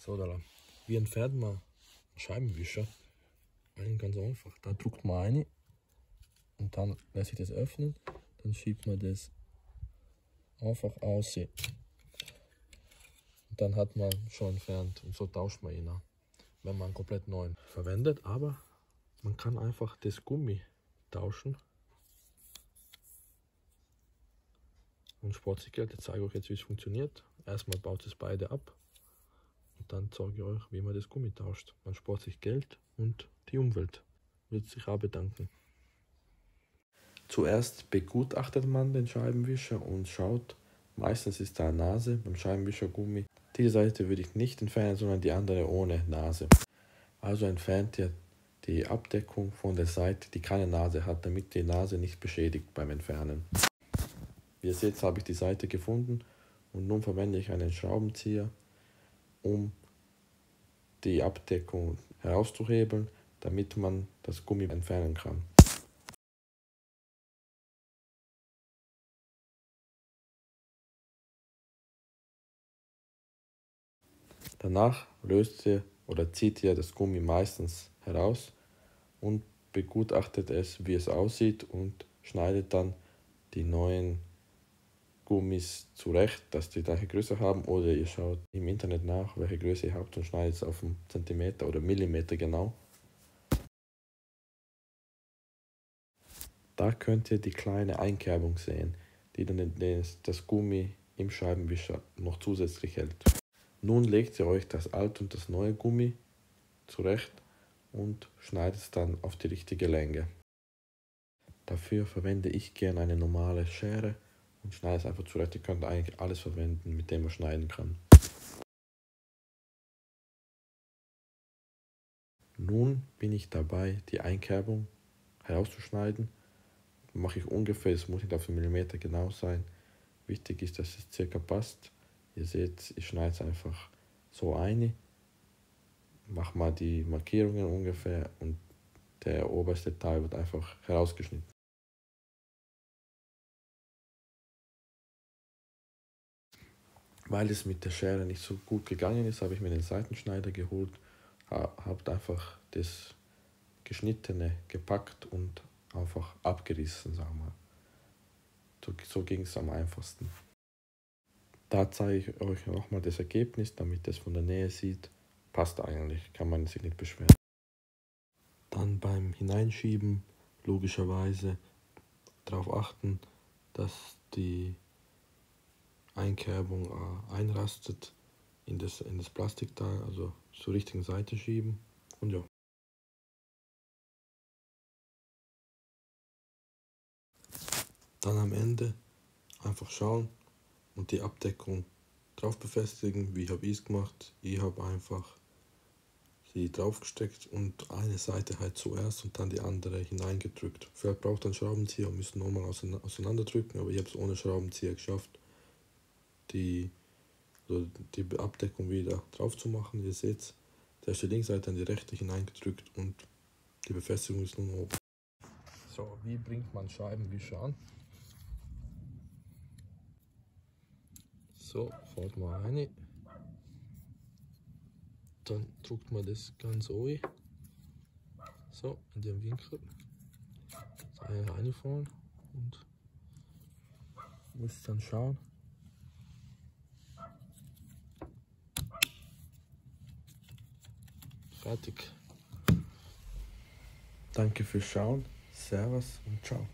So, da. Wie entfernt man einen Scheibenwischer? Eigentlich ganz einfach. Da drückt man rein und dann lässt sich das öffnen. Dann schiebt man das einfach aus. Und dann hat man schon entfernt und so tauscht man ihn, wenn man einen komplett neuen verwendet. Aber man kann einfach das Gummi tauschen. Und Sportsicherheit, ich zeige euch jetzt, wie es funktioniert. Erstmal baut es beide ab und dann zeige ich euch, wie man das Gummi tauscht. Man spart sich Geld und die Umwelt wird sich auch bedanken. Zuerst begutachtet man den Scheibenwischer und schaut, meistens ist da eine Nase beim Scheibenwischergummi. Diese Seite würde ich nicht entfernen, sondern die andere ohne Nase. Also entfernt ihr die Abdeckung von der Seite, die keine Nase hat, damit die Nase nicht beschädigt beim Entfernen. Wie ihr seht, habe ich die Seite gefunden und nun verwende ich einen Schraubenzieher, um die Abdeckung herauszuhebeln, damit man das Gummi entfernen kann. Danach löst ihr oder zieht ihr das Gummi meistens heraus und begutachtet es, wie es aussieht und schneidet dann die neuen Gummis zurecht, dass die gleiche Größe haben, oder ihr schaut im Internet nach, welche Größe ihr habt und schneidet es auf einen Zentimeter oder Millimeter genau. Da könnt ihr die kleine Einkerbung sehen, die dann das Gummi im Scheibenwischer noch zusätzlich hält. Nun legt ihr euch das alte und das neue Gummi zurecht und schneidet es dann auf die richtige Länge. Dafür verwende ich gerne eine normale Schere und schneide es einfach zurecht. Ihr könnt eigentlich alles verwenden, mit dem man schneiden kann. Nun bin ich dabei, die Einkerbung herauszuschneiden. Mache ich ungefähr, es muss nicht auf einen Millimeter genau sein. Wichtig ist, dass es circa passt. Ihr seht, ich schneide es einfach so ein. Mache mal die Markierungen ungefähr und der oberste Teil wird einfach herausgeschnitten. Weil es mit der Schere nicht so gut gegangen ist, habe ich mir den Seitenschneider geholt, habe einfach das Geschnittene gepackt und einfach abgerissen, sagen wir. So ging es am einfachsten. Da zeige ich euch nochmal das Ergebnis, damit ihr es von der Nähe sieht. Passt eigentlich, kann man sich nicht beschweren. Dann beim Hineinschieben logischerweise darauf achten, dass die Einkerbung einrastet in das Plastikteil, also zur richtigen Seite schieben und ja. Dann am Ende einfach schauen und die Abdeckung drauf befestigen. Wie habe ich es gemacht? Ich habe einfach sie draufgesteckt und eine Seite halt zuerst und dann die andere hineingedrückt. Vielleicht braucht ihr einen Schraubenzieher und müsst nochmal auseinanderdrücken, aber ich habe es ohne Schraubenzieher geschafft, die Abdeckung wieder drauf zu machen. Ihr seht, der ist die linke Seite an die rechte hineingedrückt und die Befestigung ist nun oben. So, wie bringt man Scheibenwischer an? So, fährt man rein. Dann drückt man das ganz oben. So, in den Winkel. Reinfahren und müsst dann schauen. Fertig. Danke fürs Schauen. Servus und ciao.